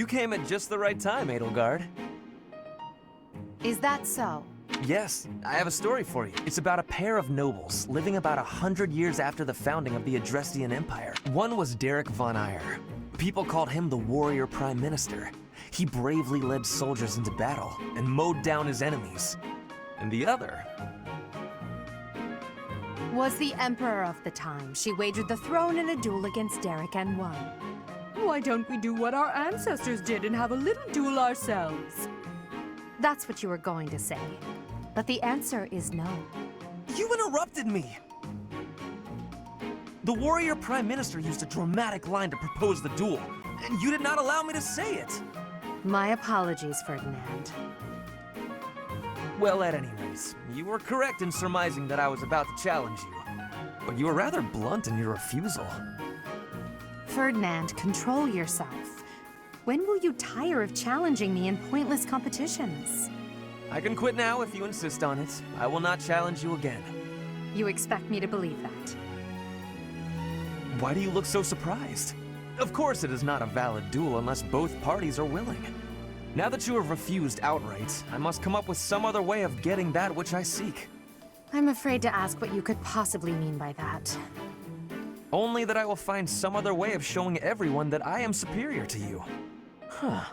You came at just the right time, Edelgard. Is that so? Yes, I have a story for you. It's about a pair of nobles living about 100 years after the founding of the Adrestian Empire. One was Derek von Eyre. People called him the warrior prime minister. He bravely led soldiers into battle and mowed down his enemies. And the other Was the emperor of the time. She wagered the throne in a duel against Derek and won. Why don't we do what our ancestors did and have a little duel ourselves? That's what you were going to say. But the answer is no. You interrupted me! The warrior prime minister used a dramatic line to propose the duel, and you did not allow me to say it! My apologies, Ferdinand. Well, at any rate, you were correct in surmising that I was about to challenge you. But you were rather blunt in your refusal. Ferdinand, control yourself. When will you tire of challenging me in pointless competitions? I can quit now if you insist on it. I will not challenge you again. You expect me to believe that? Why do you look so surprised? Of course it is not a valid duel unless both parties are willing. Now that you have refused outright, I must come up with some other way of getting that which I seek. I'm afraid to ask what you could possibly mean by that. Only that I will find some other way of showing everyone that I am superior to you. Huh.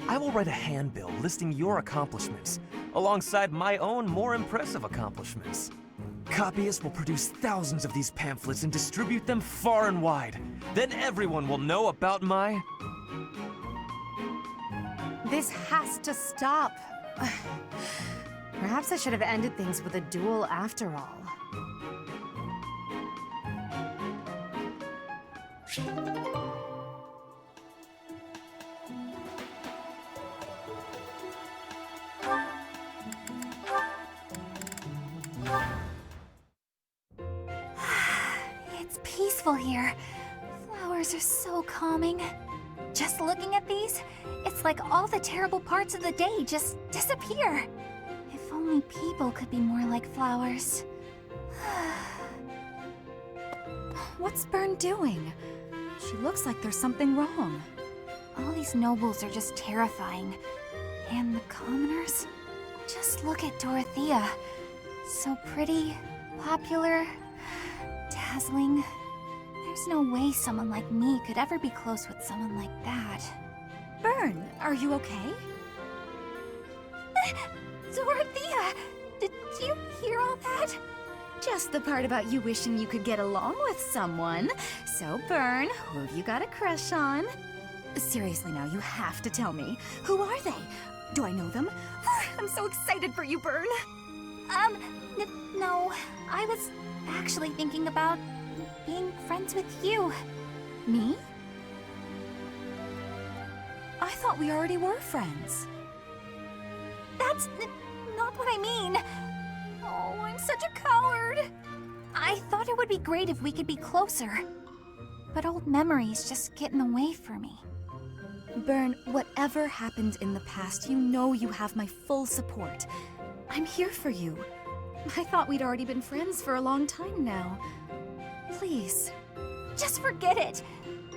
I will write a handbill listing your accomplishments, alongside my own more impressive accomplishments. Copyists will produce thousands of these pamphlets and distribute them far and wide. Then everyone will know about my... This has to stop. Perhaps I should have ended things with a duel after all. It's peaceful here. Flowers are so calming. Just looking at these, it's like all the terrible parts of the day just disappear. If only people could be more like flowers. What's Byrne doing? She looks like there's something wrong. All these nobles are just terrifying. And the commoners? Just look at Dorothea. So pretty, popular, dazzling. There's no way someone like me could ever be close with someone like that. Byrne, are you okay? Dorothea! Did you hear all that? Just the part about you wishing you could get along with someone. So, Byrne, who have you got a crush on? Seriously now, you have to tell me. Who are they? Do I know them? I'm so excited for you, Byrne. No. I was actually thinking about being friends with you. Me? I thought we already were friends. That's not what I mean. Oh, I'm such a coward. I thought it would be great if we could be closer. But old memories just get in the way for me. Byrne, whatever happened in the past, you know you have my full support. I'm here for you. I thought we'd already been friends for a long time now. Please. Just forget it.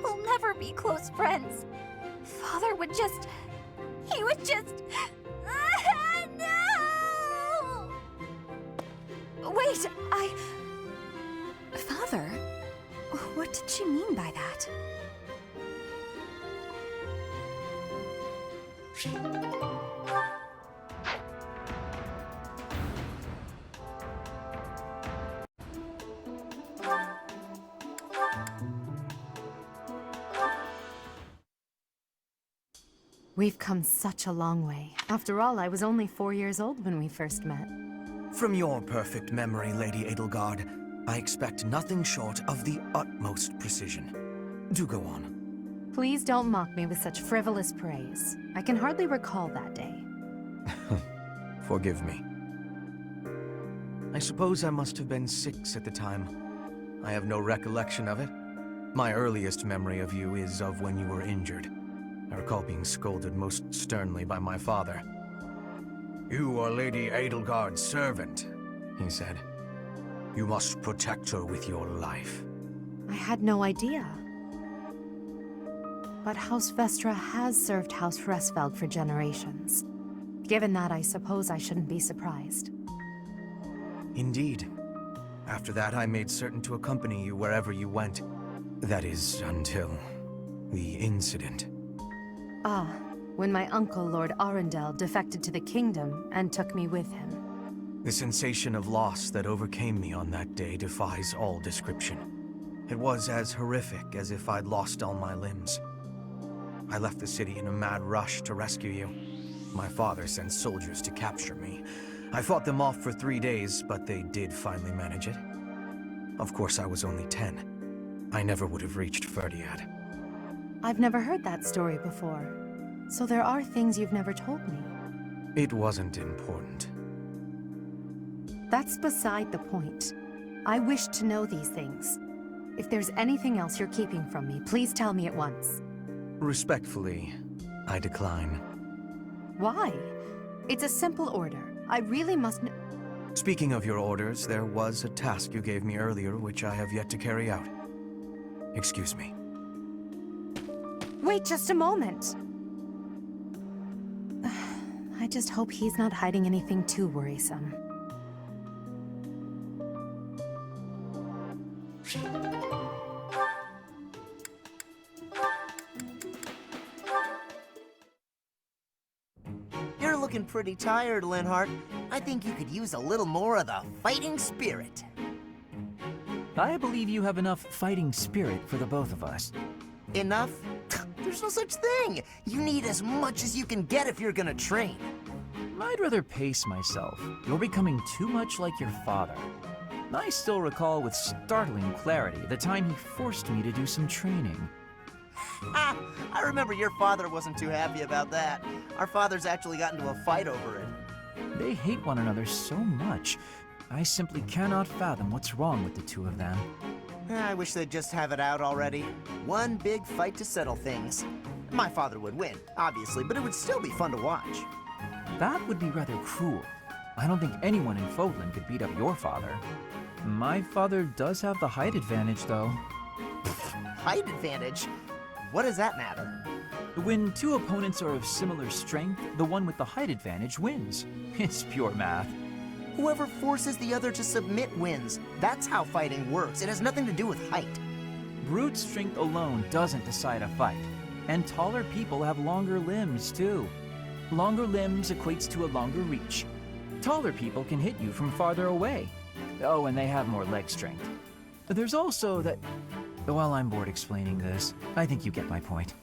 We'll never be close friends. Father would just... He would just... No! Wait, Father? What did she mean by that? We've come such a long way. After all, I was only 4 years old when we first met. From your perfect memory, Lady Edelgard, I expect nothing short of the utmost precision. Do go on. Please don't mock me with such frivolous praise. I can hardly recall that day. Forgive me. I suppose I must have been 6 at the time. I have no recollection of it. My earliest memory of you is of when you were injured. I recall being scolded most sternly by my father. "You are Lady Edelgard's servant," he said. "You must protect her with your life." I had no idea. but House Vestra has served House Fresfeld for generations. Given that, I suppose I shouldn't be surprised. Indeed. After that, I made certain to accompany you wherever you went. That is, until the incident. Ah, when my uncle, Lord Arundel, defected to the kingdom and took me with him. The sensation of loss that overcame me on that day defies all description. It was as horrific as if I'd lost all my limbs. I left the city in a mad rush to rescue you. My father sent soldiers to capture me. I fought them off for 3 days, but they did finally manage it. Of course, I was only 10. I never would have reached Ferdiad. I've never heard that story before. So there are things you've never told me. It wasn't important. That's beside the point. I wish to know these things. If there's anything else you're keeping from me, please tell me at once. Respectfully, I decline. Why? It's a simple order. I really must know. Speaking of your orders, there was a task you gave me earlier which I have yet to carry out. Excuse me. Wait just a moment. I just hope he's not hiding anything too worrisome. You're looking pretty tired, Linhart. I think you could use a little more of the fighting spirit. I believe you have enough fighting spirit for the both of us. Enough? There's no such thing. You need as much as you can get if you're gonna train. I'd rather pace myself. You're becoming too much like your father. I still recall with startling clarity the time he forced me to do some training. Ha! I remember your father wasn't too happy about that. Our fathers actually got into a fight over it. They hate one another so much. I simply cannot fathom what's wrong with the two of them. I wish they'd just have it out already. One big fight to settle things. My father would win, obviously, but it would still be fun to watch. That would be rather cruel. I don't think anyone in Fodlan could beat up your father. My father does have the height advantage, though. Height advantage? What does that matter? When two opponents are of similar strength, the one with the height advantage wins. It's pure math. Whoever forces the other to submit wins. That's how fighting works. It has nothing to do with height. Brute strength alone doesn't decide a fight. And taller people have longer limbs, too. Longer limbs equates to a longer reach. Taller people can hit you from farther away. Oh, and they have more leg strength. There's also that... Well, I'm bored explaining this. I think you get my point.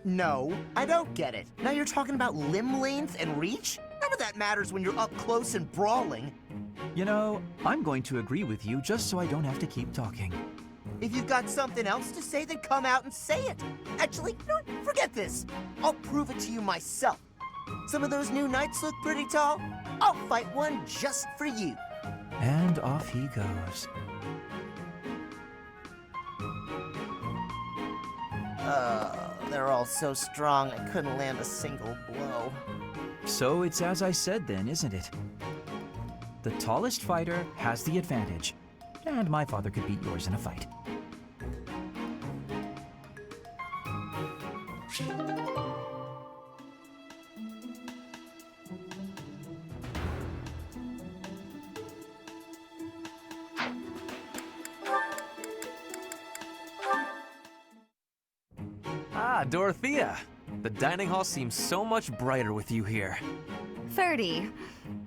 No, I don't get it. Now you're talking about limb length and reach? None of that matters when you're up close and brawling. You know, I'm going to agree with you just so I don't have to keep talking. If you've got something else to say, then come out and say it. Actually, you know what? Forget this. I'll prove it to you myself. Some of those new knights look pretty tall. I'll fight one just for you. And off he goes. They're all so strong I couldn't land a single blow. So it's as I said then, isn't it? The tallest fighter has the advantage. And my father could beat yours in a fight. Ah, Dorothea. The dining hall seems so much brighter with you here. Ferdy,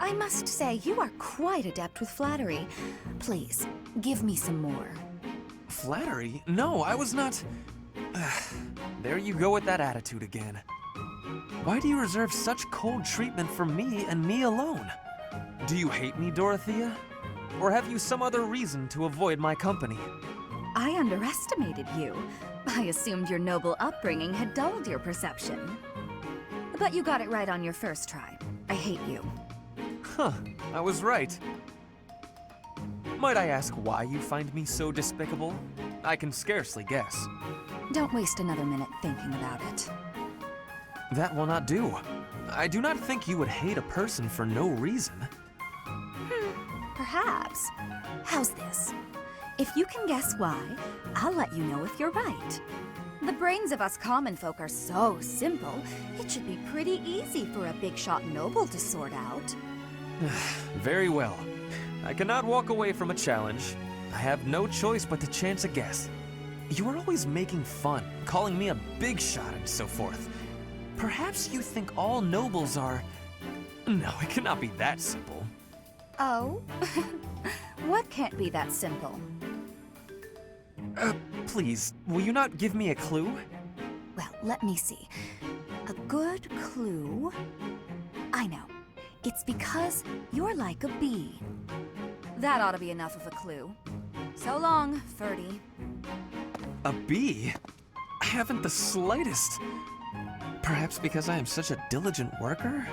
I must say you are quite adept with flattery. Please, give me some more. Flattery? No, I was not... There you go with that attitude again. Why do you reserve such cold treatment for me and me alone? Do you hate me, Dorothea? Or have you some other reason to avoid my company? I underestimated you. I assumed your noble upbringing had dulled your perception. But you got it right on your first try. I hate you. Huh, I was right. Might I ask why you find me so despicable? I can scarcely guess. Don't waste another minute thinking about it. That will not do. I do not think you would hate a person for no reason. Perhaps. How's this? If you can guess why, I'll let you know if you're right. The brains of us common folk are so simple, it should be pretty easy for a big shot noble to sort out. Very well. I cannot walk away from a challenge. I have no choice but to chance a guess. You are always making fun, calling me a big shot and so forth. Perhaps you think all nobles are... No, it cannot be that simple. Oh? What can't be that simple? Please, will you not give me a clue? Well, let me see. A good clue? I know. It's because you're like a bee. That ought to be enough of a clue. So long, Ferdy. A bee? I haven't the slightest. Perhaps because I am such a diligent worker?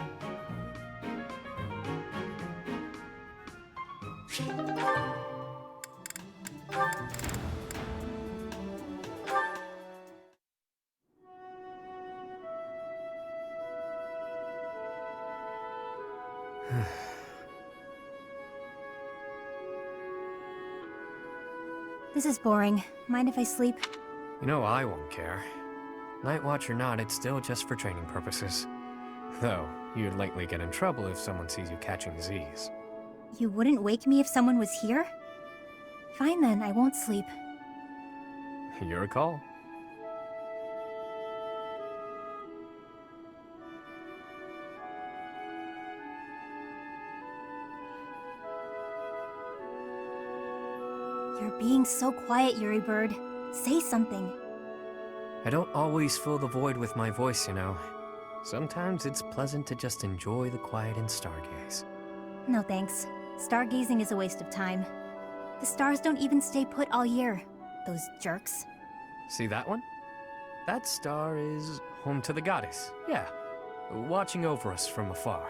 This is boring. Mind if I sleep? You know I won't care. Night watch or not, it's still just for training purposes. Though, you'd likely get in trouble if someone sees you catching Z's. You wouldn't wake me if someone was here? Fine then, I won't sleep. Your call. You're being so quiet, Yuri Bird. Say something. I don't always fill the void with my voice, you know. Sometimes it's pleasant to just enjoy the quiet and stargaze. No thanks. Stargazing is a waste of time. The stars don't even stay put all year. Those jerks. See that one? That star is home to the goddess, yeah. Watching over us from afar.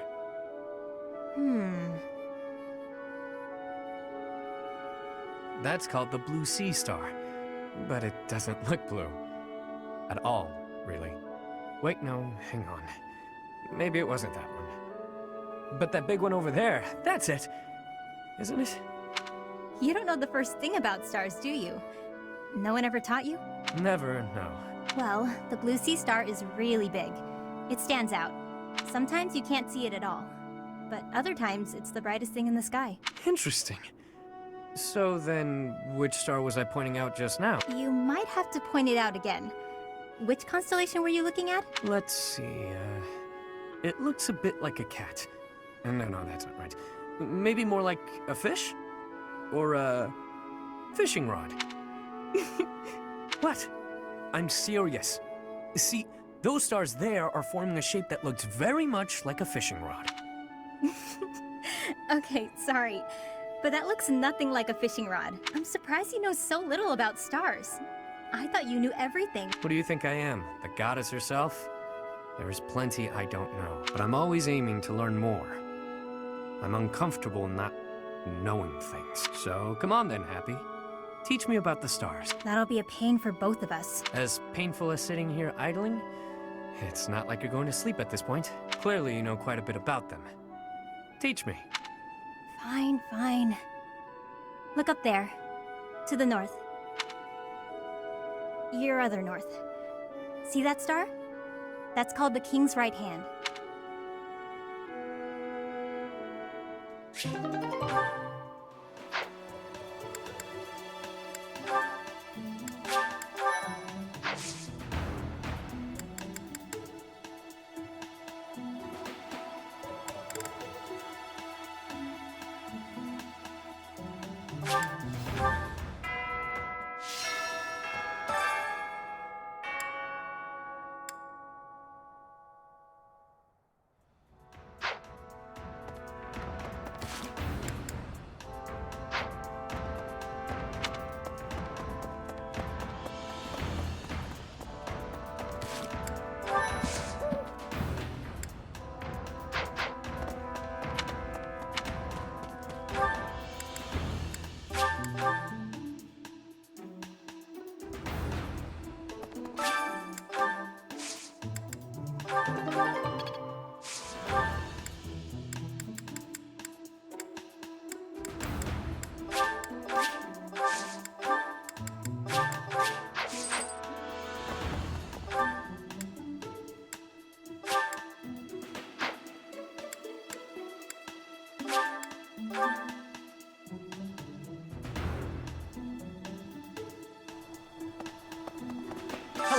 That's called the Blue Sea Star. But it doesn't look blue. At all, really. Wait, no, hang on. Maybe it wasn't that one. But that big one over there, that's it! Isn't it? You don't know the first thing about stars, do you? No one ever taught you? Never, no. Well, the Blue Sea Star is really big. It stands out. Sometimes you can't see it at all. But other times, it's the brightest thing in the sky. Interesting. So then, which star was I pointing out just now? You might have to point it out again. Which constellation were you looking at? Let's see, it looks a bit like a cat. No, that's not right. Maybe more like a fish? Or a fishing rod. What? I'm serious. See, those stars there are forming a shape that looks very much like a fishing rod. Okay, sorry. But that looks nothing like a fishing rod. I'm surprised you know so little about stars. I thought you knew everything. What do you think I am? The goddess herself? There is plenty I don't know, but I'm always aiming to learn more. I'm uncomfortable not knowing things. So come on then, Happy. Teach me about the stars. That'll be a pain for both of us. As painful as sitting here idling, it's not like you're going to sleep at this point. Clearly you know quite a bit about them. Teach me. Fine. Look up there. To the north. Your other north. See that star? That's called the King's Right Hand.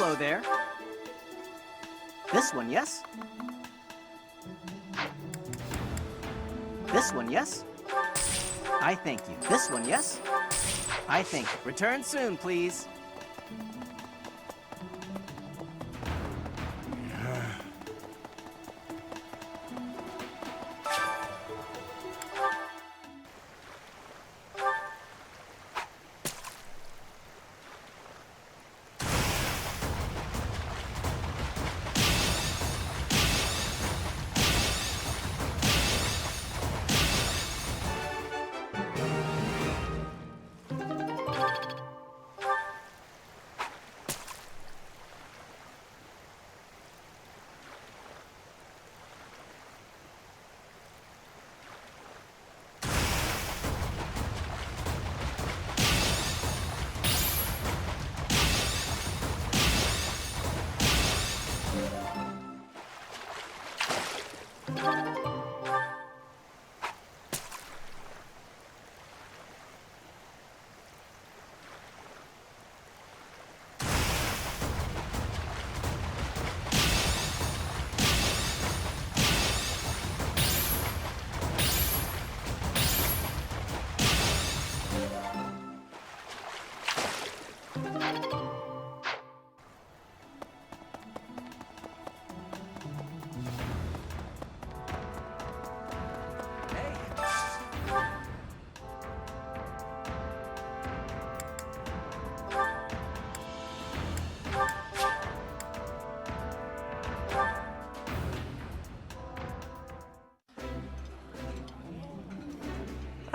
Hello there. This one, yes? This one, yes? I thank you. This one, yes? I thank you. Return soon, please.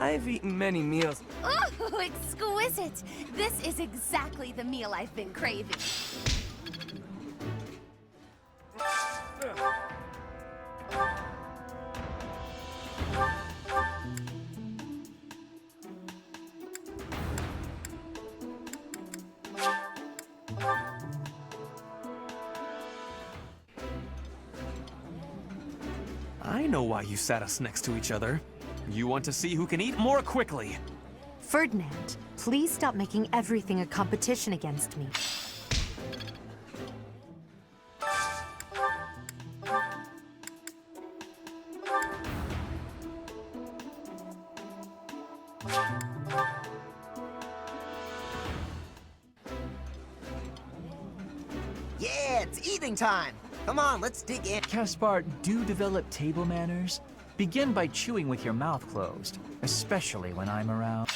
I've eaten many meals. Ooh, exquisite! This is exactly the meal I've been craving. I know why you sat us next to each other. You want to see who can eat more quickly. Ferdinand, please stop making everything a competition against me. Yeah, it's eating time. Come on, let's dig in. Caspar, do develop table manners. Begin by chewing with your mouth closed, especially when I'm around.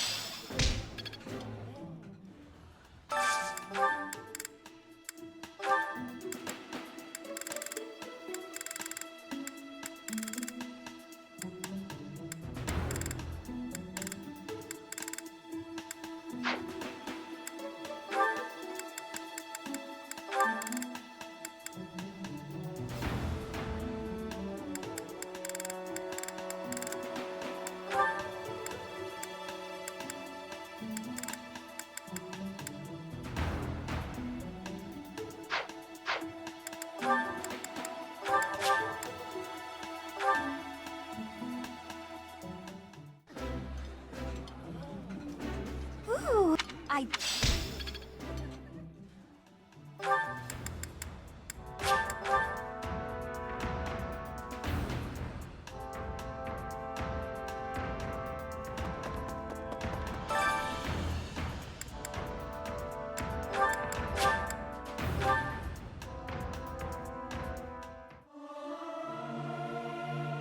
Ooh, I...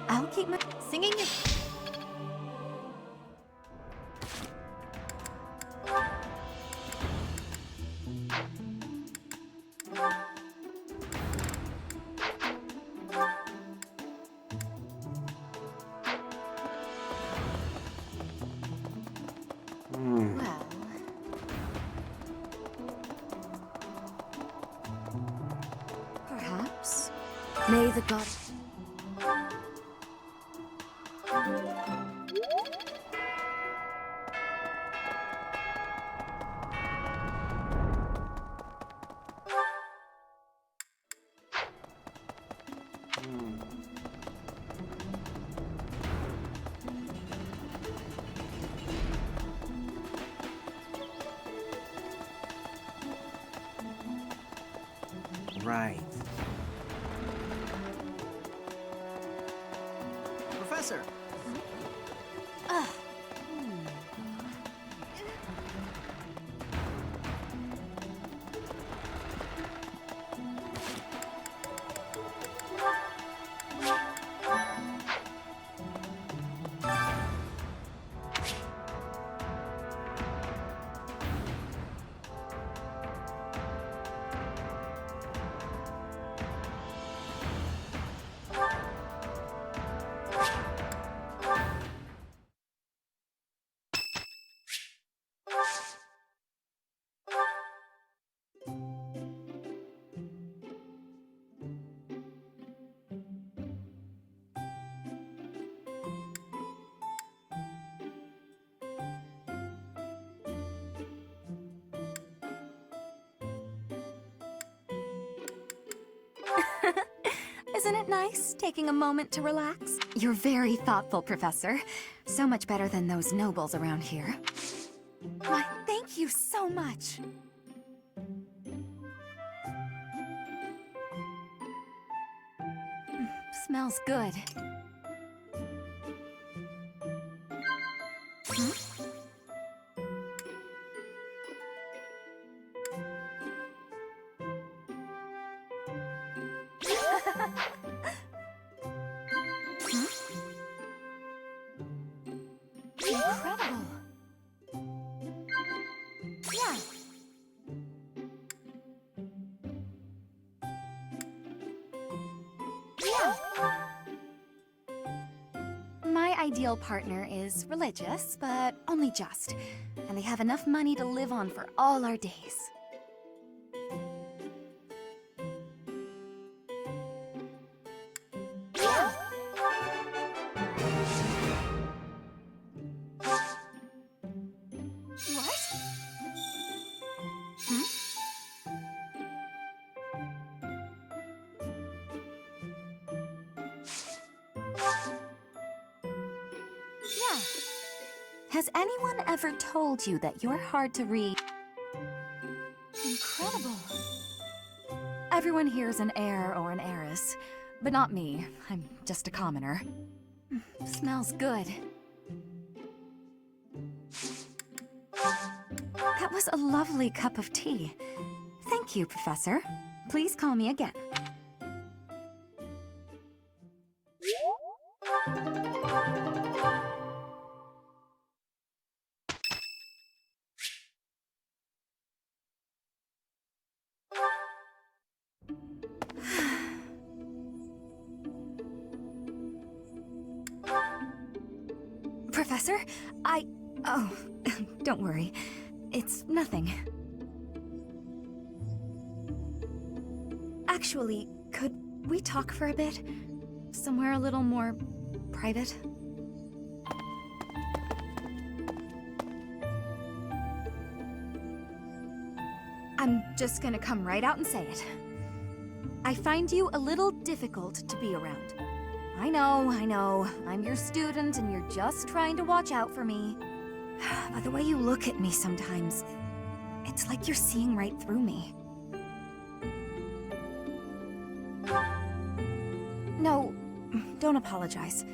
I'll keep my singing it. Well, Perhaps. May the god... Right. Professor! Isn't it nice, taking a moment to relax? You're very thoughtful, Professor. So much better than those nobles around here. Why, thank you so much. Smells good. Incredible. Yeah. Yeah. My ideal partner is religious, but only just. And they have enough money to live on for all our days. Yeah. What? Yeah. Has anyone ever told you that you're hard to read? Incredible. Everyone here's an heir or an heiress, but not me. I'm just a commoner. Smells good. That was a lovely cup of tea. Thank you, Professor. Please call me again. Professor, Oh, don't worry. It's nothing. Actually, could we talk for a bit? Somewhere a little more private? I'm just gonna come right out and say it. I find you a little difficult to be around. I know. I'm your student and you're just trying to watch out for me. But the way you look at me sometimes, it's like you're seeing right through me. No, don't apologize.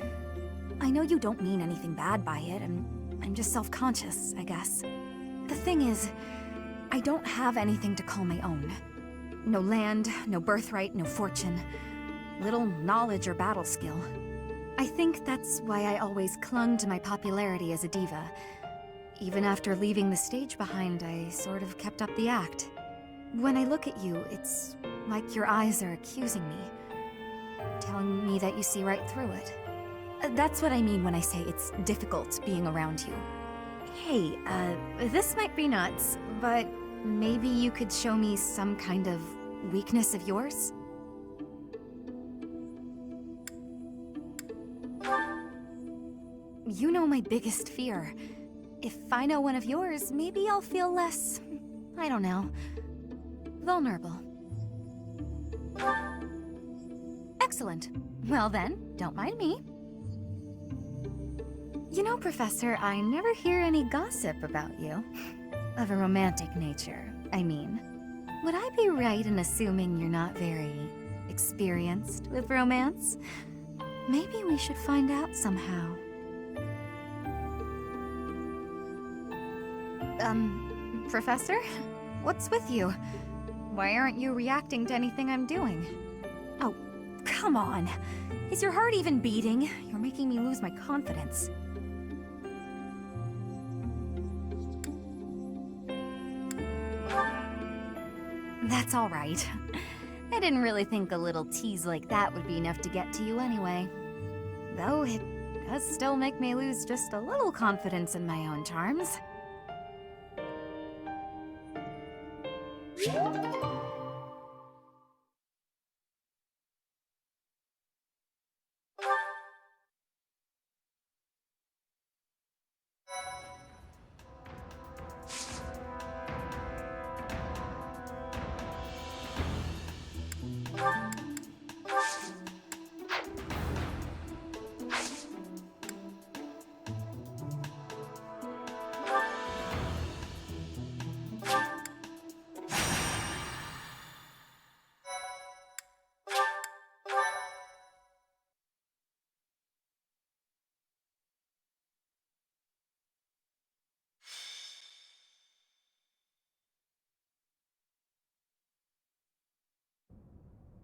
I know you don't mean anything bad by it, and I'm just self-conscious, I guess. The thing is, I don't have anything to call my own. No land, no birthright, no fortune. Little knowledge or battle skill. I think that's why I always clung to my popularity as a diva. Even after leaving the stage behind, I sort of kept up the act. When I look at you, it's like your eyes are accusing me. Telling me that you see right through it. That's what I mean when I say it's difficult being around you. Hey, this might be nuts, but maybe you could show me some kind of weakness of yours? You know my biggest fear. If I know one of yours, maybe I'll feel less, I don't know, vulnerable. Excellent. Well then, don't mind me. You know, Professor, I never hear any gossip about you. Of a romantic nature, I mean. would I be right in assuming you're not very experienced with romance? Maybe we should find out somehow. Professor? What's with you? Why aren't you reacting to anything I'm doing? Oh, come on. Is your heart even beating? You're making me lose my confidence. That's all right. I didn't really think a little tease like that would be enough to get to you anyway. Though it does still make me lose just a little confidence in my own charms.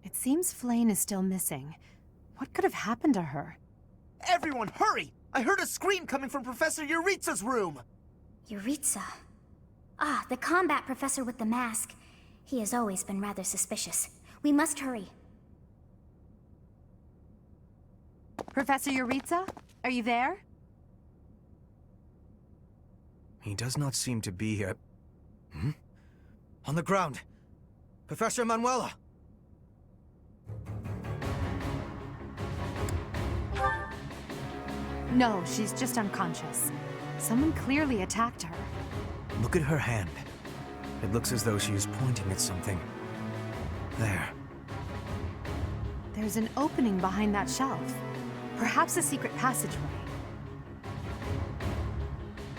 It seems Flane is still missing. What could have happened to her? Everyone, hurry! I heard a scream coming from Professor Yuritsa's room! Yuritsa. Ah, the combat professor with the mask. He has always been rather suspicious. We must hurry. Professor Yuritsa? Are you there? He does not seem to be here. On the ground! Professor Manuela! No, she's just unconscious. Someone clearly attacked her. Look at her hand. It looks as though she is pointing at something. There. There's an opening behind that shelf. Perhaps a secret passageway.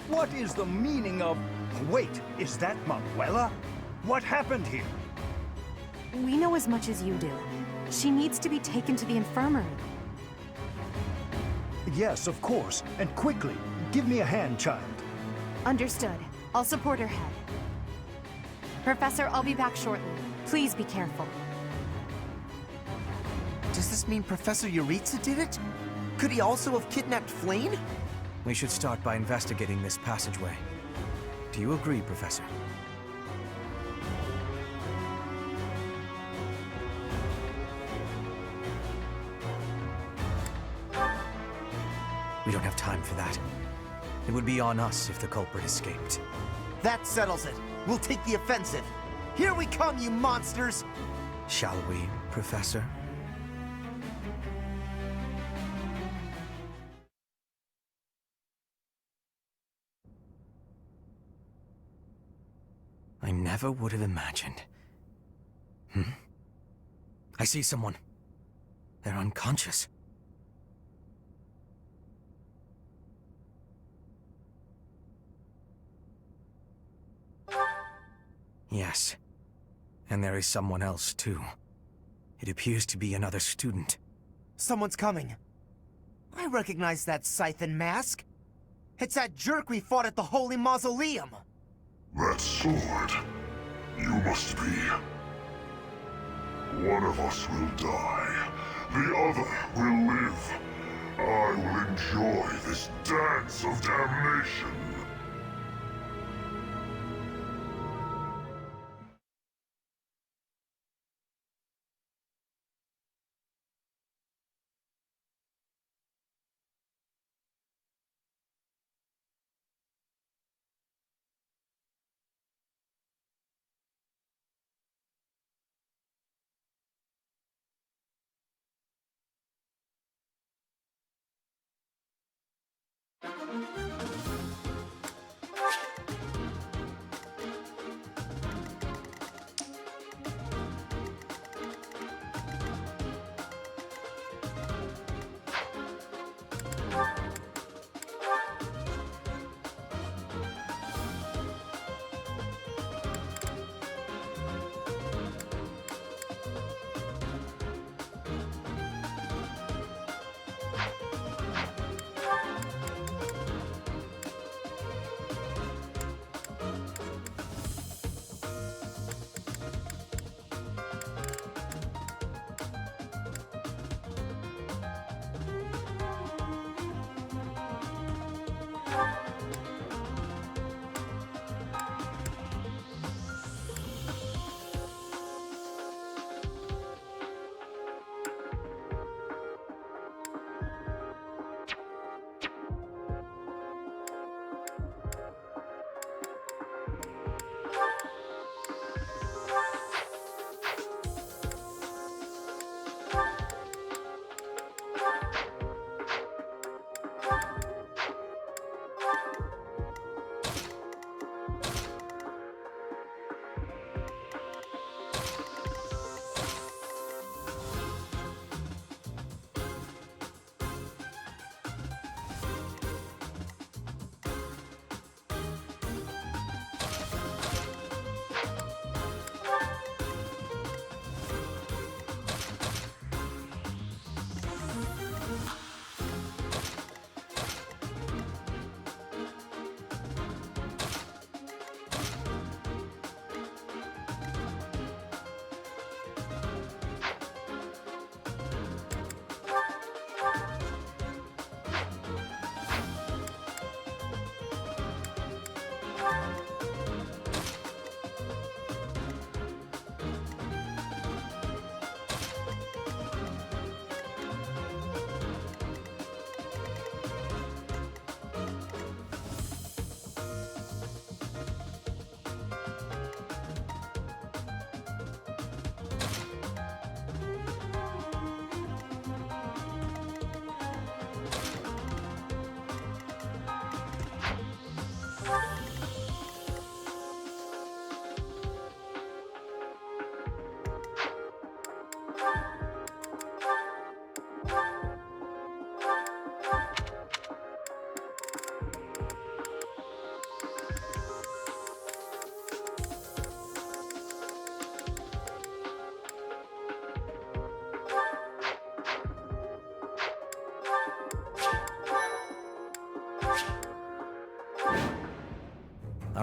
What is the meaning of... Wait, is that Manuela? What happened here? We know as much as you do. She needs to be taken to the infirmary. Yes, of course. And quickly. Give me a hand, child. Understood. I'll support her head. Professor, I'll be back shortly. Please be careful. Does this mean Professor Yuritsa did it? Could he also have kidnapped Flane? We should start by investigating this passageway. Do you agree, Professor? We don't have time for that. It would be on us if the culprit escaped. That settles it. We'll take the offensive. Here we come, you monsters! Shall we, Professor? I never would have imagined. I see someone. They're unconscious. Yes. And there is someone else, too. It appears to be another student. Someone's coming. I recognize that scythe and mask. It's that jerk we fought at the Holy Mausoleum. That sword. You must be. One of us will die. The other will live. I will enjoy this dance of damnation.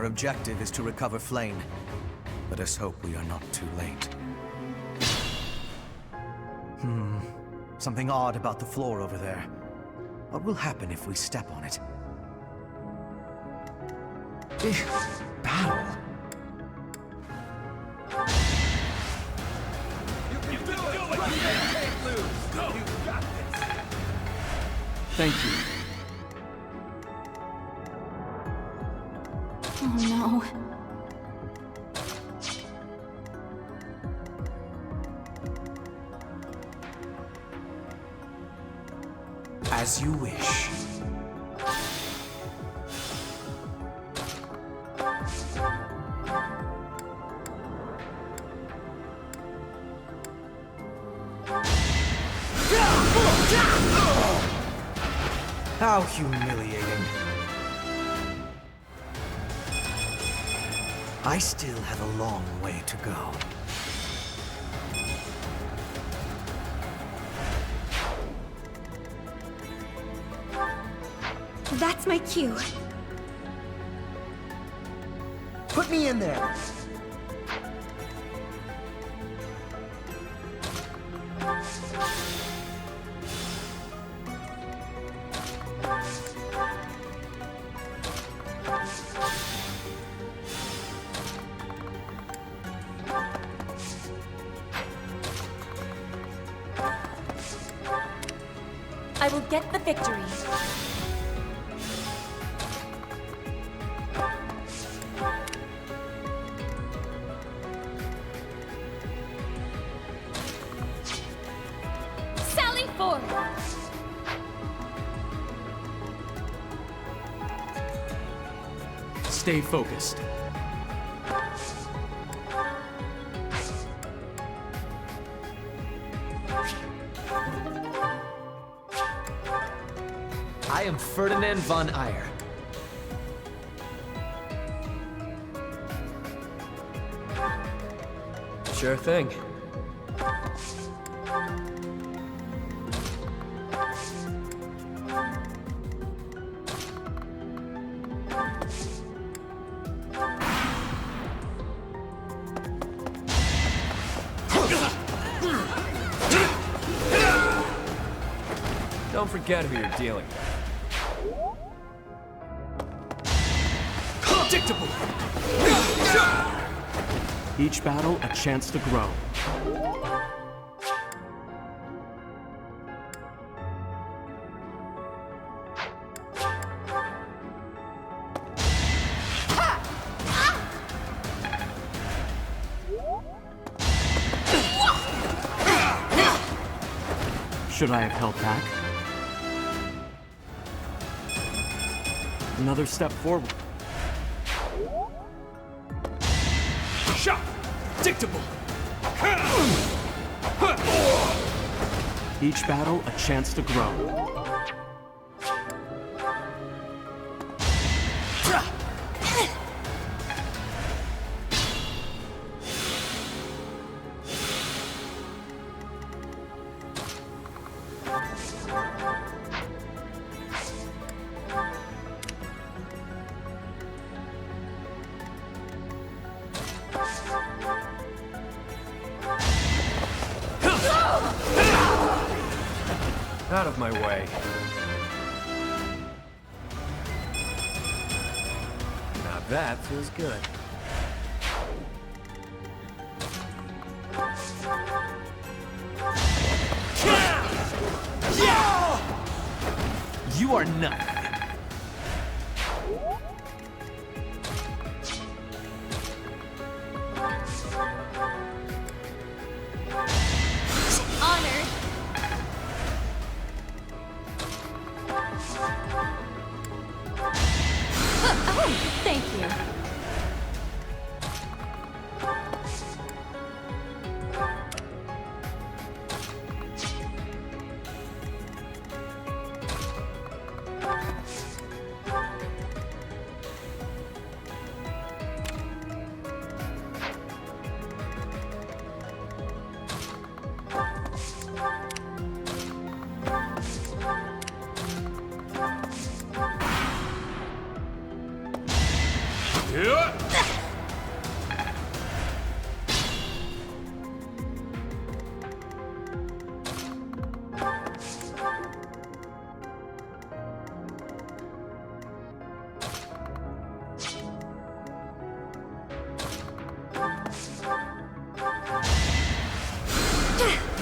Our objective is to recover Flame. Let us hope we are not too late. Something odd about the floor over there. What will happen if we step on it? Battle. Thank you. Oh no. As you wish. How humiliating. I still have a long way to go. That's my cue. Put me in there. I will get the victory. Sally forward! Stay focused. I am Ferdinand von Eyre. Sure thing. Don't forget who you're dealing with. Predictable! Each battle, a chance to grow. Should I have held back? Another step forward. Shot! Predictable! Each battle, a chance to grow. Out of my way. Now that feels good. You are nothing. Honored. Oh, thank you.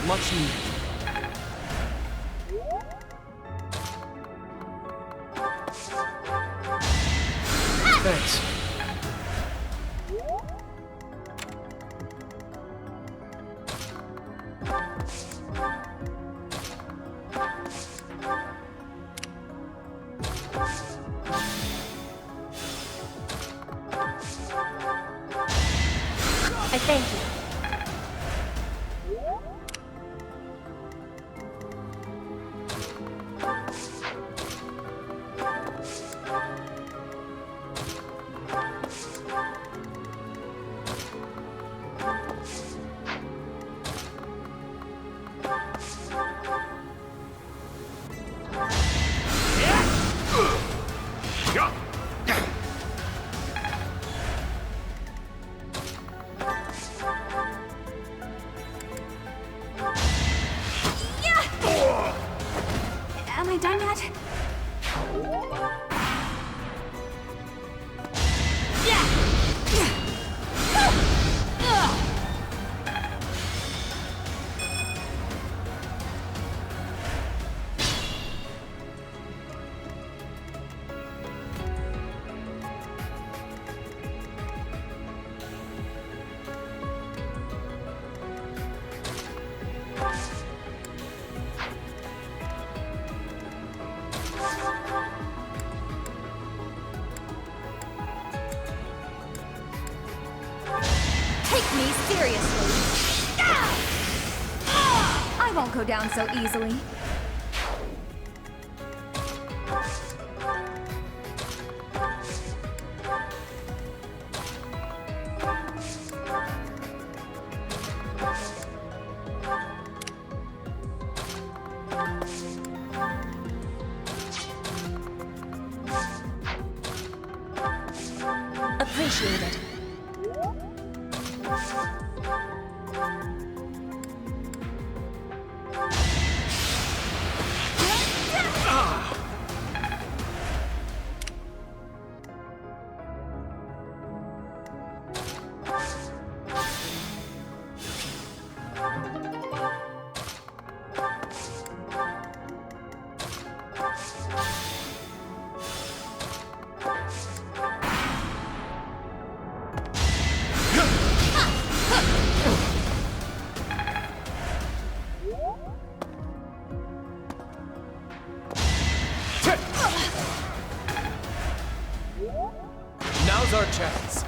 Much needed. Thanks. I thank you. Am I done yet? Take me seriously. I won't go down so easily. Appreciate it. Now's our chance.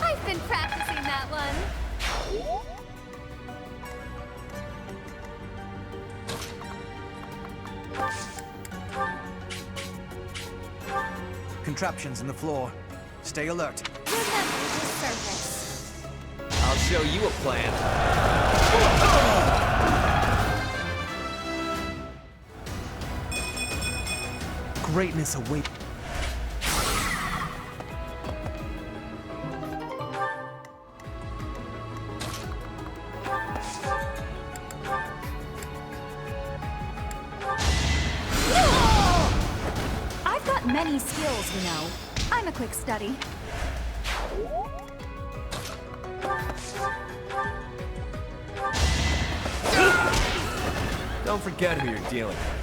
I've been practicing that one. Contraptions in the floor. Stay alert. Remember the surface. I'll show you a plan. Greatness awaits. I've got many skills, you know. I'm a quick study. Don't forget who you're dealing with.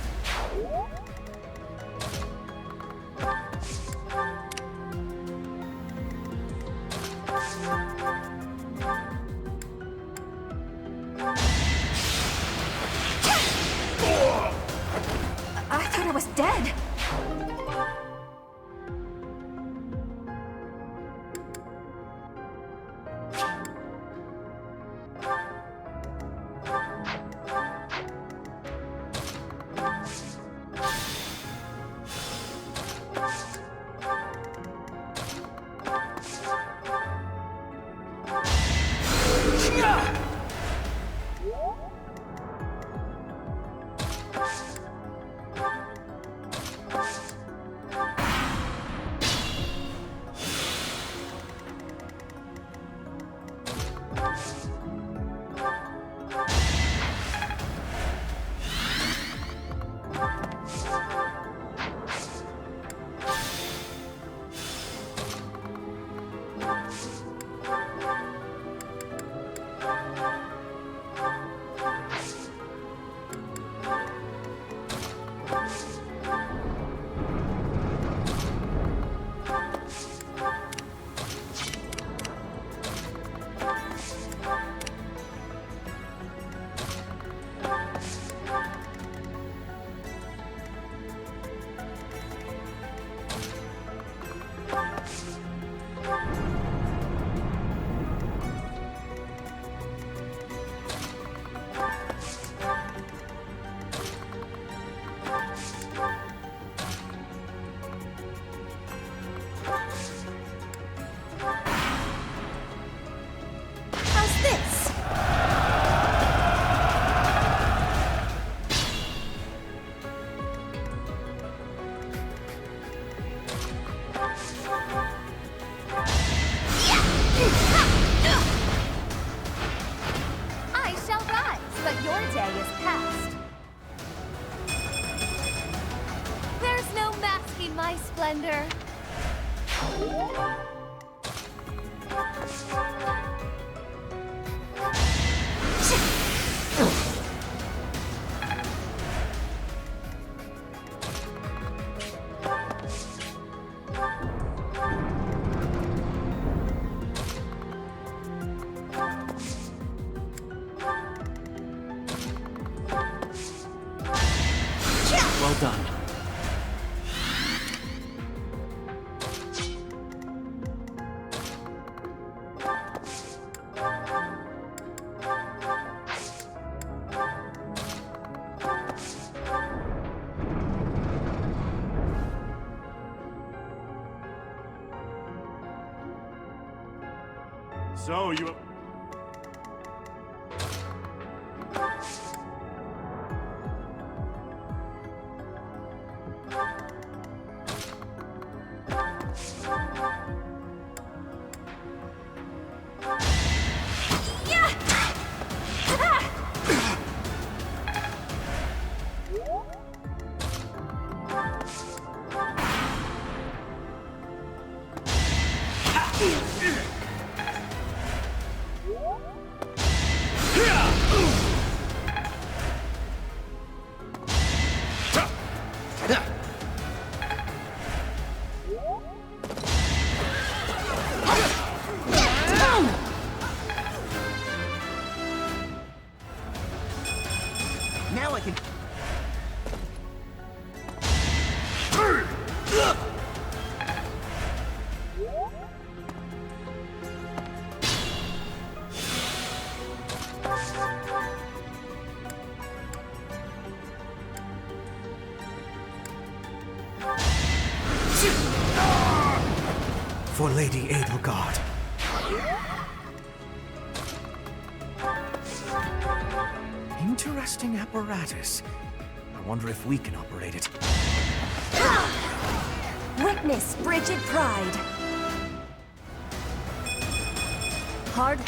I thought I was dead. day is past. There's no masking my splendor. Well done. So you... Now I can... For Lady Edelgard. Interesting apparatus. I wonder if we can operate it. Witness frigid pride. Hard.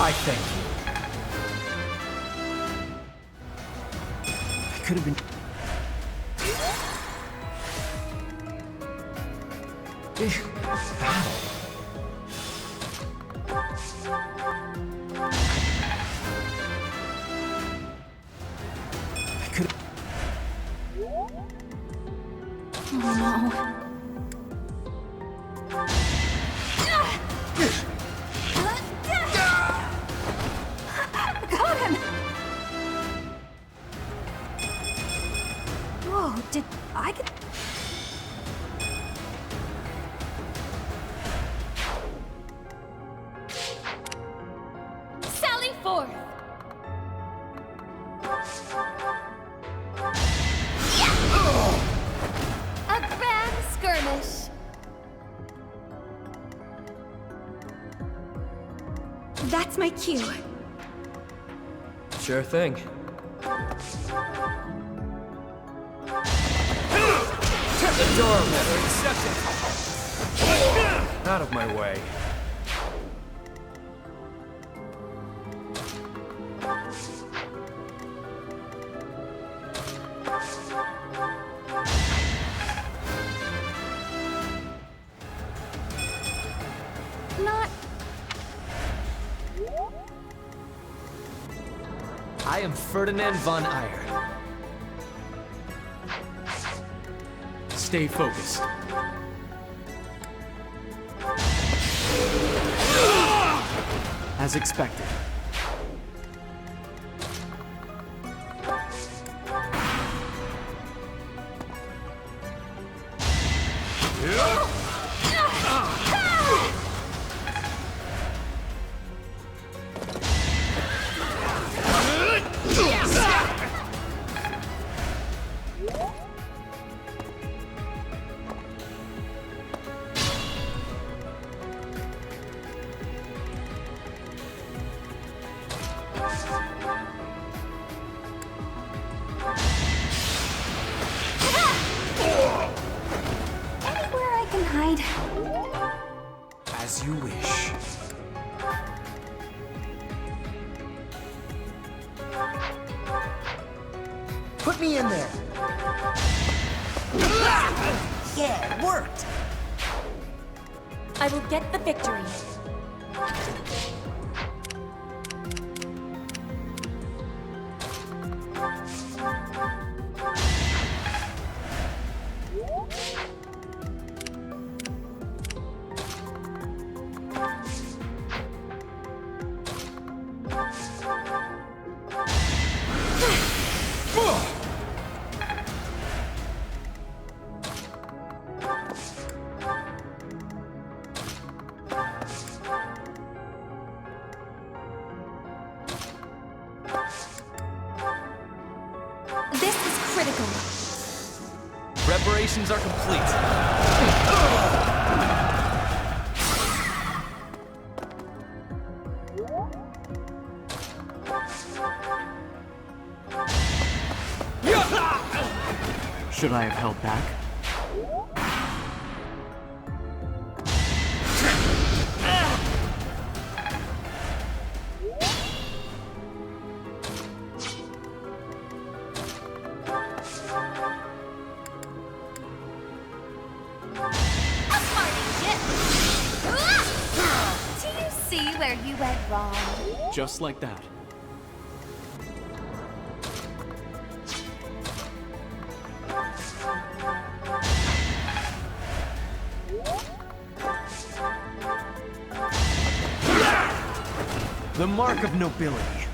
I thank you. I could have been... Battle. I could have... Oh no. Got him! Whoa, did I get... Sally forth! A grand skirmish. That's my cue. Sure thing. The door never accepted. Out of my way. Not... I am Ferdinand von Eyre. Stay focused. As expected. side. As you wish. Put me in there. Yeah, it worked. I will get the victory. This is critical. Preparations are complete. Should I have held back? Do you see where you went wrong? Just like that. The mark of nobility.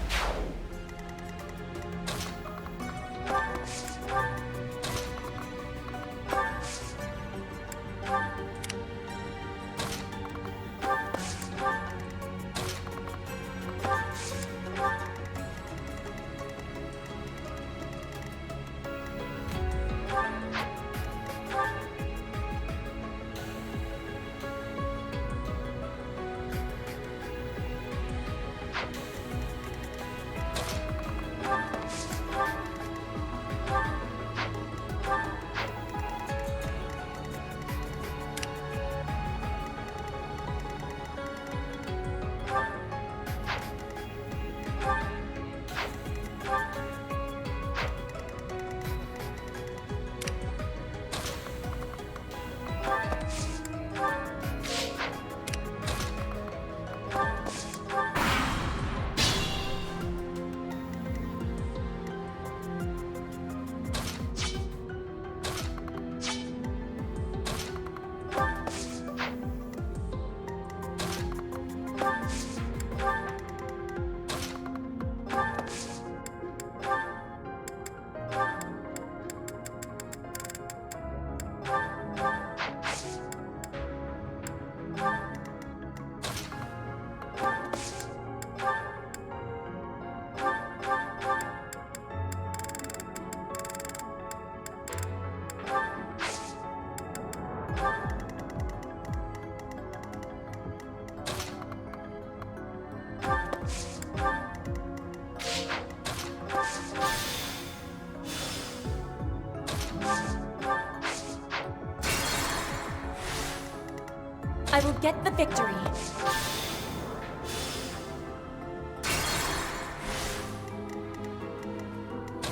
I will get the victory.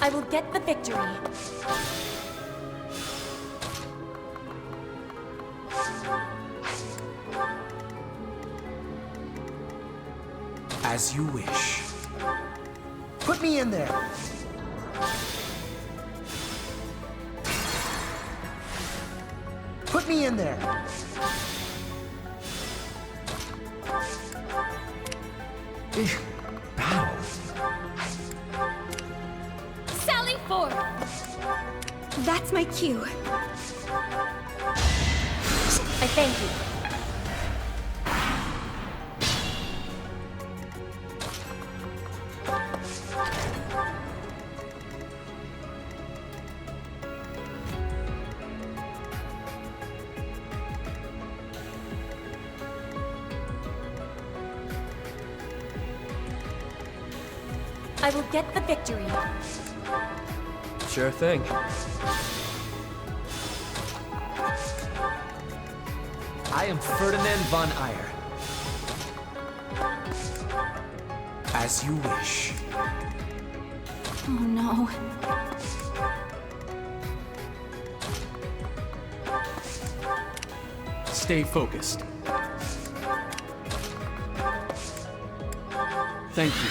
I will get the victory. As you wish. Put me in there. Put me in there. Battle. Sally forth! That's my cue. I thank you. I will get the victory. Sure thing. I am Ferdinand von Eyre. As you wish. Oh no. Stay focused. Thank you.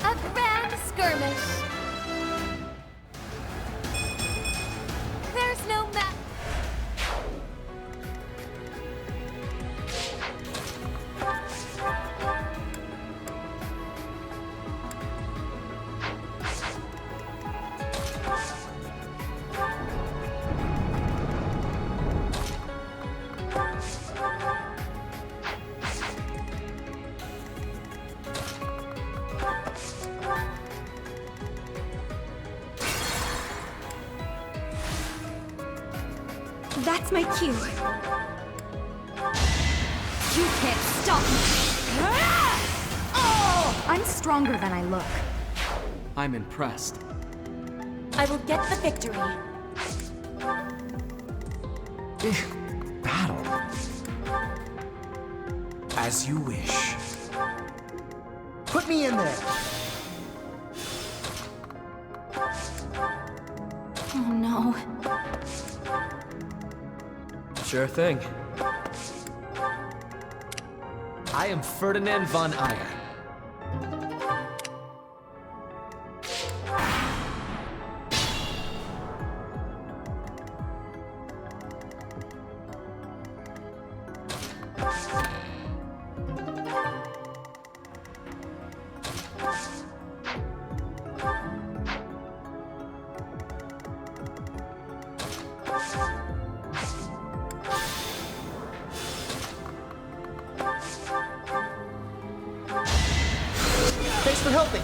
A grand skirmish. There's no map. That's my cue. You can't stop me. I'm stronger than I look. I'm impressed. I will get the victory. Battle. As you wish. Put me in there. Oh no. Sure thing. I am Ferdinand von Eyre. Thanks for helping.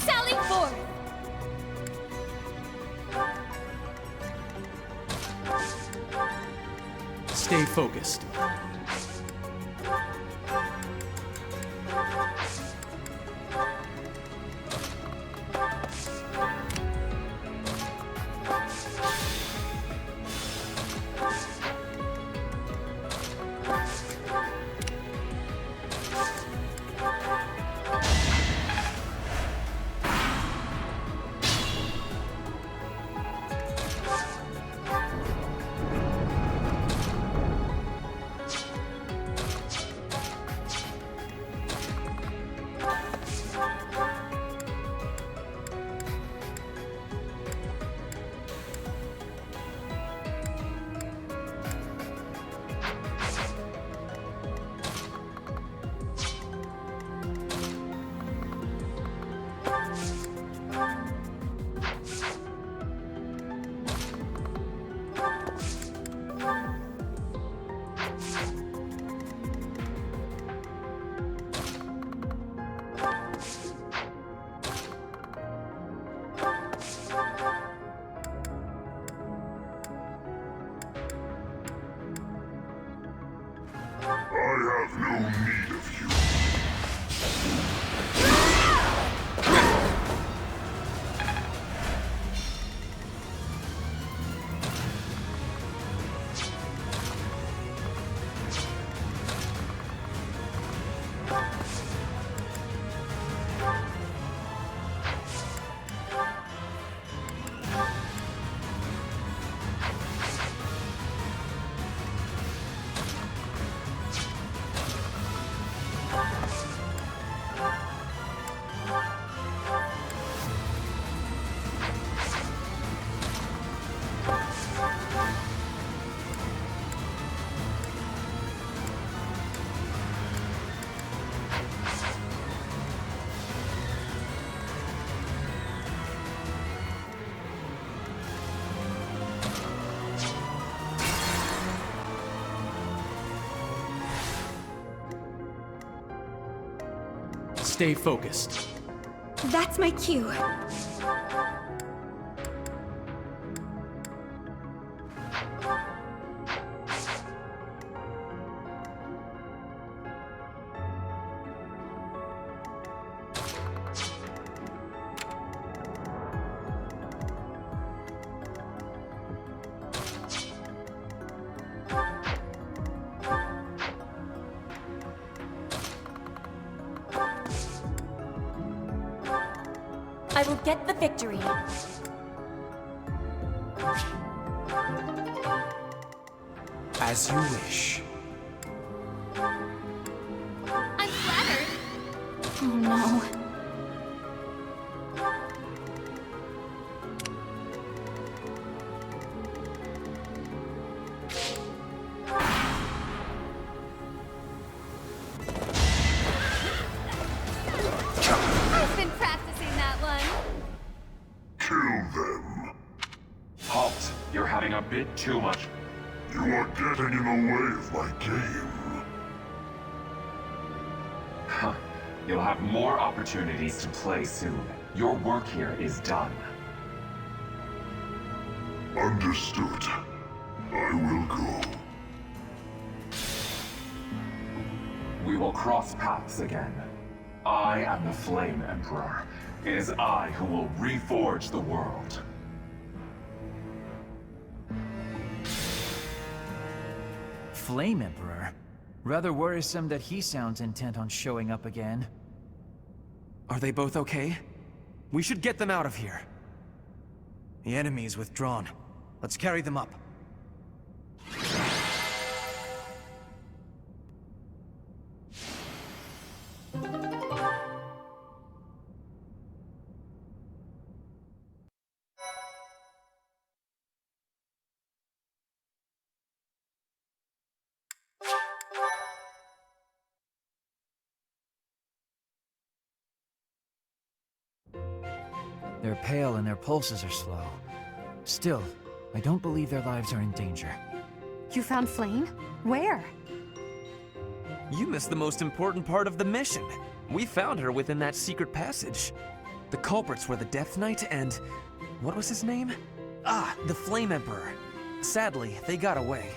Sally forth. Stay focused. Stay focused. That's my cue. I will get the victory. As you wish. I'm flattered. Oh no. I've been practicing that one. Kill them. Halt! You're having a bit too much. You are getting in the way of my game. Huh. You'll have more opportunities to play soon. Your work here is done. Understood. I will go. We will cross paths again. I am the Flame Emperor. It is I who will reforge the world. Flame Emperor? Rather worrisome that he sounds intent on showing up again. Are they both okay? We should get them out of here. The enemy is withdrawn. Let's carry them up. They're pale and their pulses are slow. Still, I don't believe their lives are in danger. You found Flame? Where? You missed the most important part of the mission. We found her within that secret passage. The culprits were the Death Knight and... what was his name? Ah, the Flame Emperor. Sadly, they got away.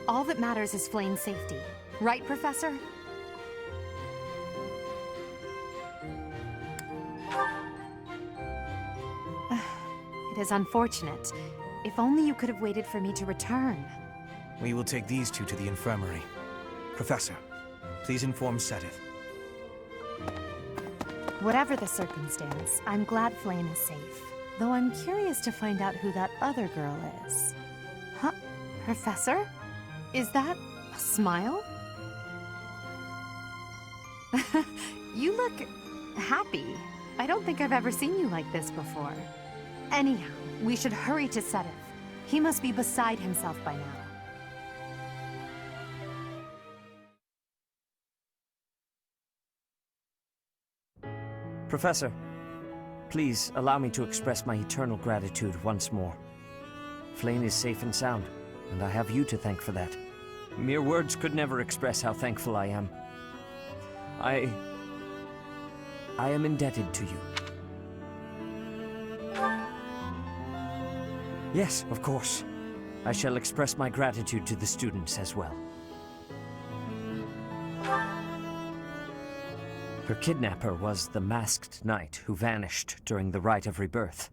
All that matters is Flame's safety. Right, Professor? It is unfortunate. If only you could have waited for me to return. We will take these two to the infirmary. Professor, please inform Sedith. Whatever the circumstance, I'm glad Flame is safe. Though I'm curious to find out who that other girl is. Huh? Professor? Is that a smile? You look happy. I don't think I've ever seen you like this before. Anyhow, we should hurry to Sedith. He must be beside himself by now. Professor, please allow me to express my eternal gratitude once more. Flame is safe and sound, and I have you to thank for that. Mere words could never express how thankful I am. I am indebted to you. Yes, of course. I shall express my gratitude to the students as well. Her kidnapper was the masked knight who vanished during the Rite of Rebirth,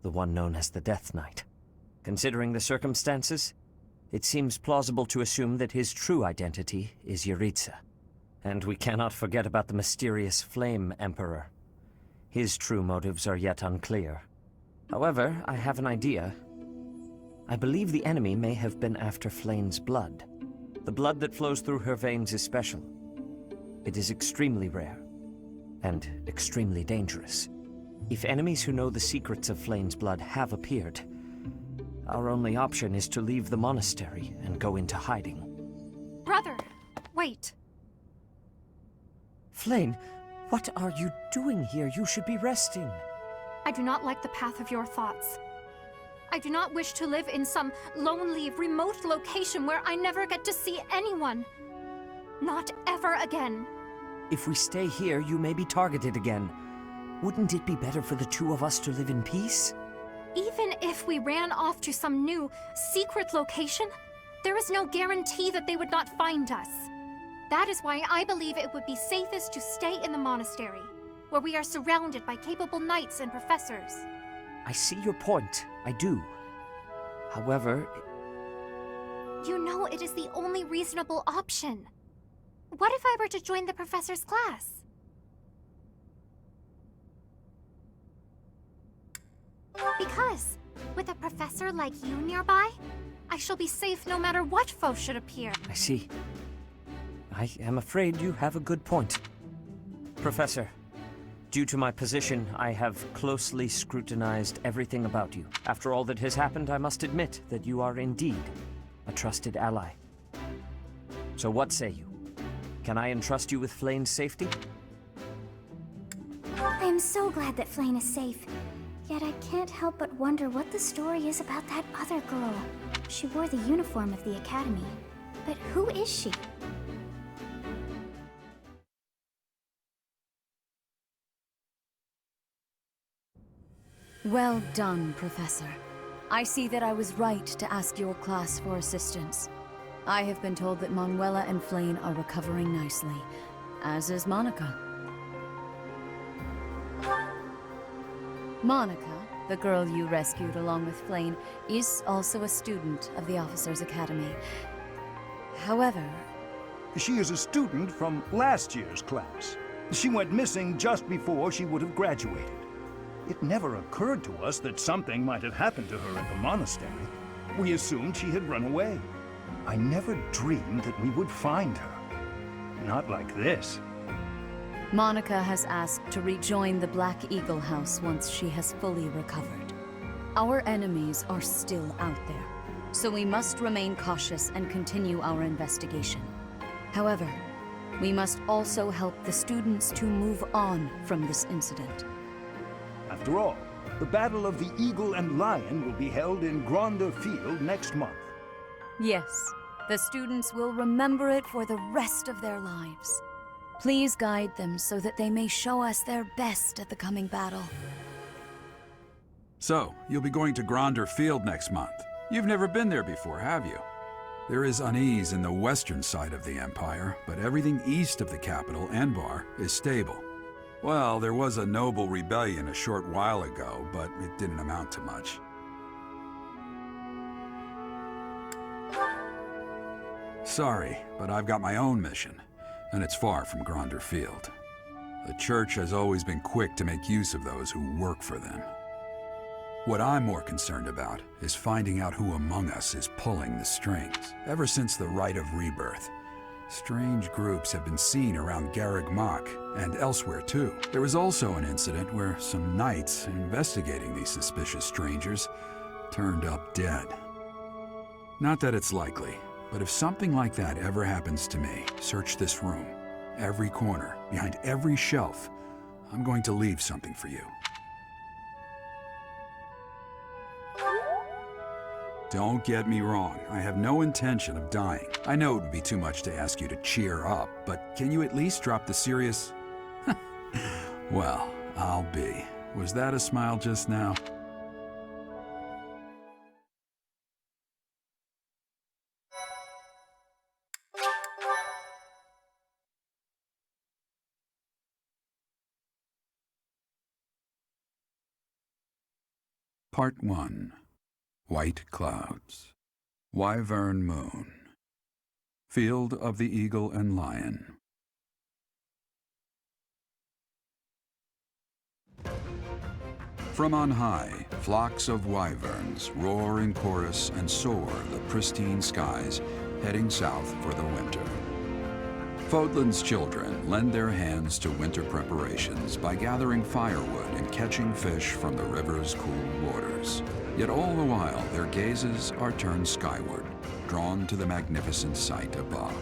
the one known as the Death Knight. Considering the circumstances, it seems plausible to assume that his true identity is Yaritza. And we cannot forget about the mysterious Flame Emperor. His true motives are yet unclear. However, I have an idea. I believe the enemy may have been after Flame's blood. The blood that flows through her veins is special. It is extremely rare, and extremely dangerous. If enemies who know the secrets of Flame's blood have appeared, our only option is to leave the monastery and go into hiding. Brother, wait. Flame, what are you doing here? You should be resting. I do not like the path of your thoughts. I do not wish to live in some lonely, remote location where I never get to see anyone. Not ever again. If we stay here, you may be targeted again. Wouldn't it be better for the two of us to live in peace? Even if we ran off to some new, secret location, there is no guarantee that they would not find us. That is why I believe it would be safest to stay in the monastery, where we are surrounded by capable knights and professors. I see your point. I do. However... You know it is the only reasonable option. What if I were to join the professor's class? Because, with a professor like you nearby, I shall be safe no matter what foe should appear. I see. I am afraid you have a good point. Professor, due to my position, I have closely scrutinized everything about you. After all that has happened, I must admit that you are indeed a trusted ally. So what say you? Can I entrust you with Flane's safety? I am so glad that Flane is safe. Yet I can't help but wonder what the story is about that other girl. She wore the uniform of the academy. But who is she? Well done, Professor. I see that I was right to ask your class for assistance. I have been told that Manuela and Flane are recovering nicely, as is Monica. Monica, the girl you rescued along with Flane, is also a student of the Officers' Academy. However... She is a student from last year's class. She went missing just before she would have graduated. It never occurred to us that something might have happened to her at the monastery. We assumed she had run away. I never dreamed that we would find her. Not like this. Monica has asked to rejoin the Black Eagle House once she has fully recovered. Our enemies are still out there, so we must remain cautious and continue our investigation. However, we must also help the students to move on from this incident. After all, the Battle of the Eagle and Lion will be held in Gronder Field next month. Yes, the students will remember it for the rest of their lives. Please guide them so that they may show us their best at the coming battle. So, you'll be going to Gronder Field next month. You've never been there before, have you? There is unease in the western side of the Empire, but everything east of the capital, Enbar, is stable. Well, there was a noble rebellion a short while ago, but it didn't amount to much. Sorry, but I've got my own mission, and it's far from Gronder Field. The Church has always been quick to make use of those who work for them. What I'm more concerned about is finding out who among us is pulling the strings. Ever since the Rite of Rebirth, strange groups have been seen around Garreg Mach, and elsewhere too. There was also an incident where some knights investigating these suspicious strangers turned up dead. Not that it's likely, but if something like that ever happens to me, search this room, every corner, behind every shelf. I'm going to leave something for you. Don't get me wrong, I have no intention of dying. I know it would be too much to ask you to cheer up, but can you at least drop the serious... Well, I'll be. Was that a smile just now? Part 1. White Clouds. Wyvern Moon. Field of the Eagle and Lion. From on high, flocks of wyverns roar in chorus and soar the pristine skies, heading south for the winter. Fodlan's children lend their hands to winter preparations by gathering firewood and catching fish from the river's cool waters. Yet all the while, their gazes are turned skyward, drawn to the magnificent sight above.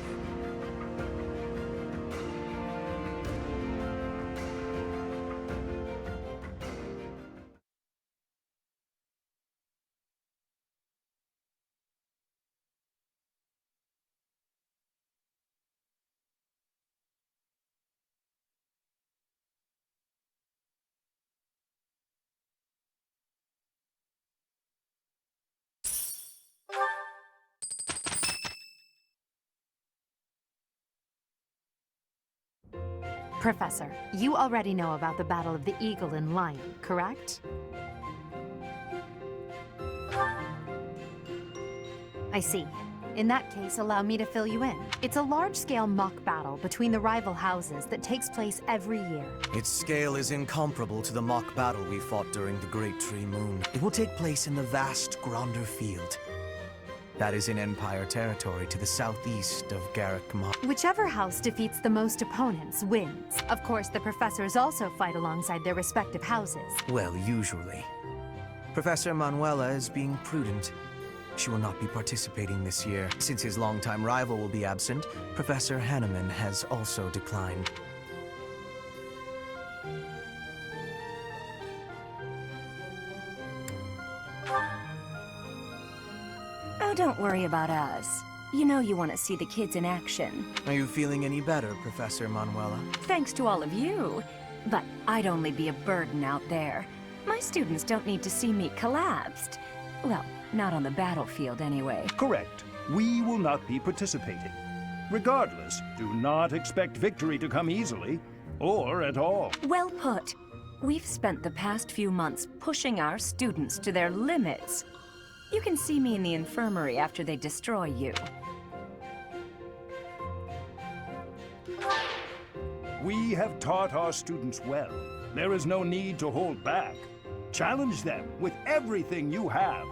Professor, you already know about the Battle of the Eagle and Lion, correct? I see. In that case, allow me to fill you in. It's a large-scale mock battle between the rival houses that takes place every year. Its scale is incomparable to the mock battle we fought during the Great Tree Moon. It will take place in the vast Gronder Field. That is in Empire territory to the southeast of Garrick Mall. Whichever house defeats the most opponents wins. Of course, the professors also fight alongside their respective houses. Well, usually. Professor Manuela is being prudent. She will not be participating this year. Since his longtime rival will be absent, Professor Hanneman has also declined. Oh, don't worry about us. You know you want to see the kids in action. Are you feeling any better, Professor Manuela? Thanks to all of you. But I'd only be a burden out there. My students don't need to see me collapsed. Well, not on the battlefield, anyway. Correct. We will not be participating. Regardless, do not expect victory to come easily, or at all. Well put. We've spent the past few months pushing our students to their limits. You can see me in the infirmary after they destroy you. We have taught our students well. There is no need to hold back. Challenge them with everything you have.